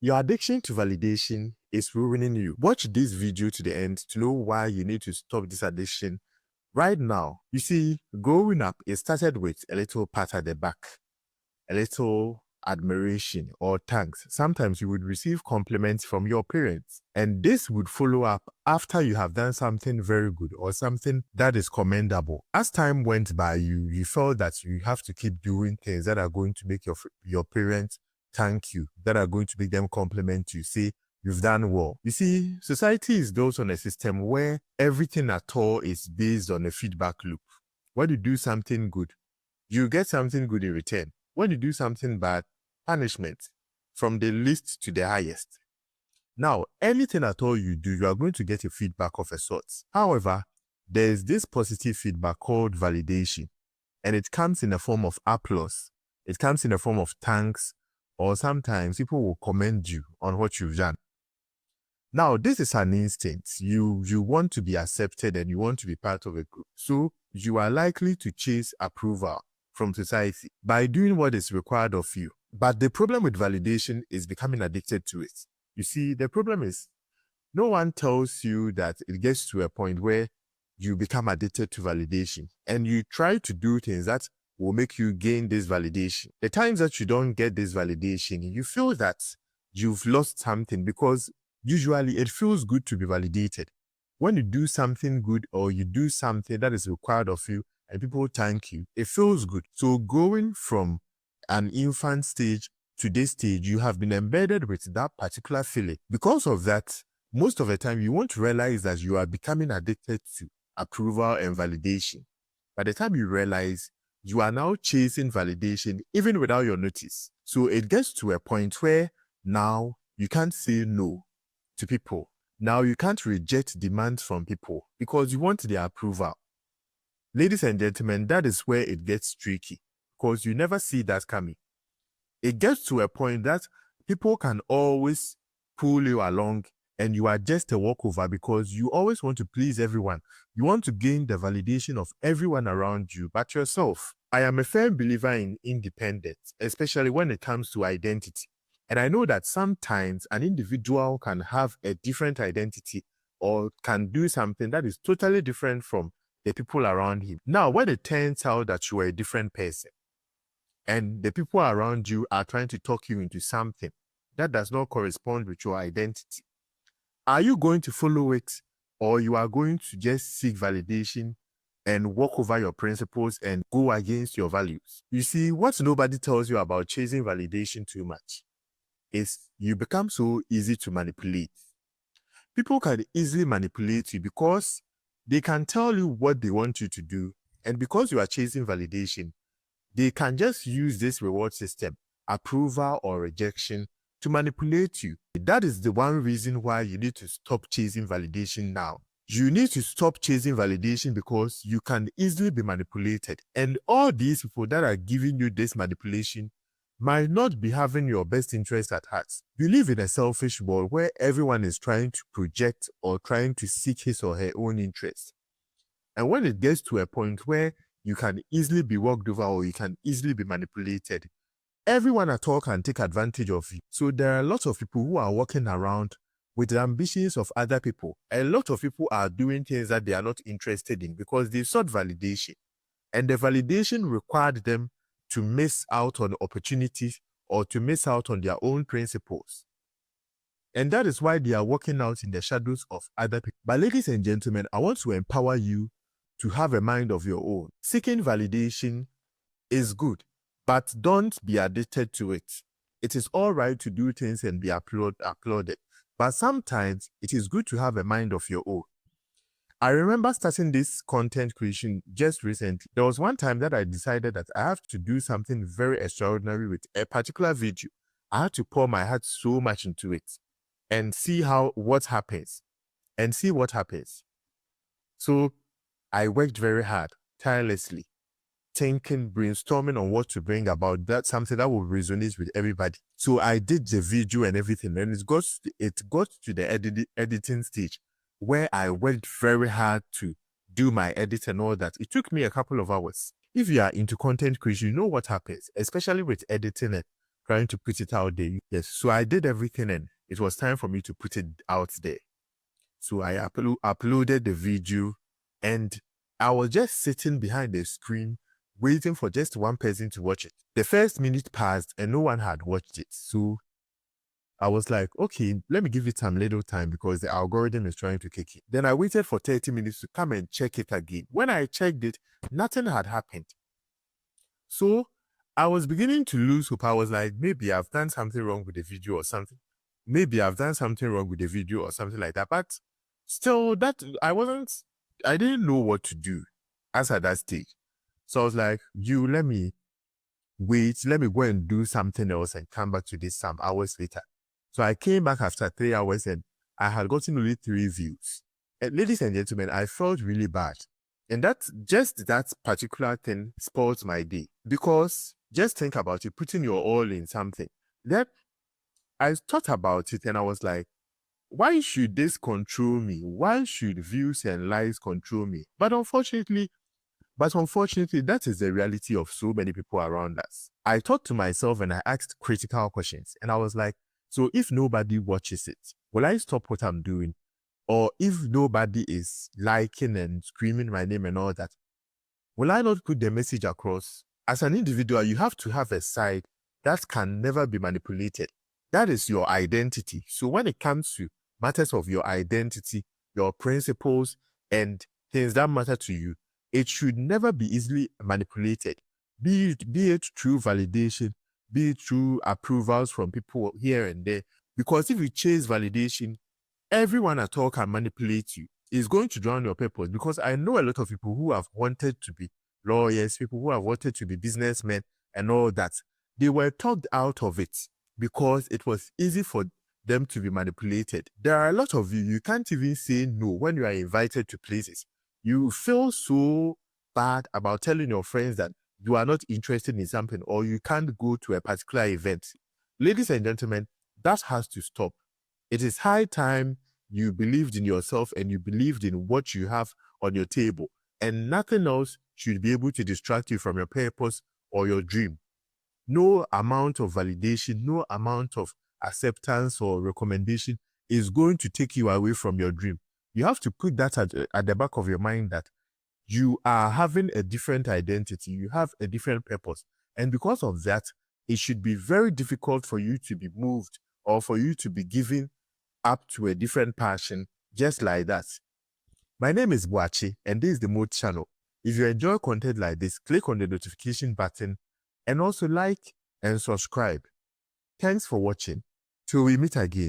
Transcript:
Your addiction to validation is ruining you. Watch this video to the end to know why you need to stop this addiction right now. You see, growing up, it started with a little pat at the back, a little admiration or thanks. Sometimes you would receive compliments from your parents, and this would follow up after you have done something very good or something that is commendable. As time went by, you felt that you have to keep doing things that are going to make your parents thank you, that are going to make them compliment you, say you've done well. You see, society is built on a system where everything at all is based on a feedback loop. When you do something good, you get something good in return. When you do something bad, punishment from the least to the highest. Now, anything at all you do, you are going to get a feedback of a sort. However, there is this positive feedback called validation, and it comes in a form of applause. It comes in a form of thanks, or sometimes people will commend you on what you've done. Now, this is an instinct. You want to be accepted and you want to be part of a group. So you are likely to chase approval from society by doing what is required of you. But the problem with validation is becoming addicted to it. You see, the problem is no one tells you that it gets to a point where you become addicted to validation and you try to do things that will make you gain this validation. The times that you don't get this validation, you feel that you've lost something because usually it feels good to be validated. When you do something good or you do something that is required of you and people thank you, it feels good. So going from an infant stage to this stage, you have been embedded with that particular feeling. Because of that, most of the time you won't realize that you are becoming addicted to approval and validation. By the time you realize, you are now chasing validation even without your notice. So it gets to a point where now you can't say no to people. Now you can't reject demands from people because you want their approval. Ladies and gentlemen, that is where it gets tricky because you never see that coming. It gets to a point that people can always pull you along and you are just a walkover because you always want to please everyone. You want to gain the validation of everyone around you but yourself. I am a firm believer in independence, especially when it comes to identity. And I know that sometimes an individual can have a different identity or can do something that is totally different from the people around him. Now, when it turns out that you are a different person and the people around you are trying to talk you into something that does not correspond with your identity, are you going to follow it or you are going to just seek validation and walk over your principles and go against your values? You see, what nobody tells you about chasing validation too much is you become so easy to manipulate. People can easily manipulate you because they can tell you what they want you to do. And because you are chasing validation, they can just use this reward system, approval or rejection, to manipulate you. That is the one reason why you need to stop chasing validation now. You need to stop chasing validation because you can easily be manipulated. And all these people that are giving you this manipulation might not be having your best interest at heart. You live in a selfish world where everyone is trying to project or trying to seek his or her own interest. And when it gets to a point where you can easily be walked over or you can easily be manipulated, everyone at all can take advantage of you. So there are lots of people who are walking around with the ambitions of other people. A lot of people are doing things that they are not interested in because they sought validation. And the validation required them to miss out on opportunities or to miss out on their own principles. And that is why they are walking out in the shadows of other people. But ladies and gentlemen, I want to empower you to have a mind of your own. Seeking validation is good, but don't be addicted to it. It is all right to do things and be applauded, but sometimes it is good to have a mind of your own. I remember starting this content creation just recently. There was one time that I decided that I have to do something very extraordinary with a particular video. I had to pour my heart so much into it and see what happens. So I worked very hard, tirelessly, thinking, brainstorming on what to bring about that, something that will resonate with everybody. So I did the video and everything, and it got to the editing stage where I worked very hard to do my edit and all that. It took me a couple of hours. If you are into content creation, you know what happens, especially with editing and trying to put it out there. Yes, so I did everything and it was time for me to put it out there. So I uploaded the video and I was just sitting behind the screen waiting for just one person to watch it. The first minute passed and no one had watched it. So I was like, okay, let me give it some little time because the algorithm is trying to kick in. Then I waited for 30 minutes to come and check it again. When I checked it, nothing had happened. So I was beginning to lose hope. I was like, maybe I've done something wrong with the video or something. Maybe I've done something wrong with the video or something like that. But still, I didn't know what to do as at that stage. So I was like, let me wait, let me go and do something else and come back to this some hours later. So I came back after 3 hours and I had gotten only 3 views. And ladies and gentlemen, I felt really bad. And that particular thing spoiled my day. Because just think about it, putting your all in something. Then I thought about it and I was like, why should this control me? Why should views and likes control me? But unfortunately, that is the reality of so many people around us. I thought to myself and I asked critical questions. And I was like, so if nobody watches it, will I stop what I'm doing? Or if nobody is liking and screaming my name and all that, will I not put the message across? As an individual, you have to have a side that can never be manipulated. That is your identity. So when it comes to matters of your identity, your principles, and things that matter to you, it should never be easily manipulated. Be it through validation, be it through approvals from people here and there. Because if you chase validation, everyone at all can manipulate you. It's going to drown your purpose. Because I know a lot of people who have wanted to be lawyers, people who have wanted to be businessmen and all that. They were talked out of it because it was easy for them to be manipulated. There are a lot of you can't even say no when you are invited to places. You feel so bad about telling your friends that you are not interested in something or you can't go to a particular event. Ladies and gentlemen, that has to stop. It is high time you believed in yourself and you believed in what you have on your table, and nothing else should be able to distract you from your purpose or your dream. No amount of validation, no amount of acceptance or recommendation is going to take you away from your dream. You have to put that at the back of your mind that you are having a different identity, you have a different purpose. And because of that, it should be very difficult for you to be moved or for you to be given up to a different passion just like that. My name is Boachi and this is the Mode channel. If you enjoy content like this, click on the notification button and also like and subscribe. Thanks for watching. Till we meet again.